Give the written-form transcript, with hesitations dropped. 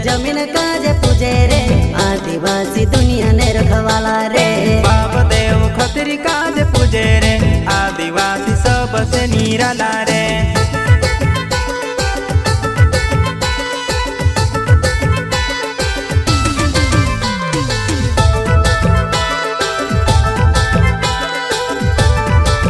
जमीन काजे पूजे रे आदिवासी दुनिया ने रखवाला रे। बाप देव खत्री काजे पूजे रे आदिवासी सबसे निराला रे।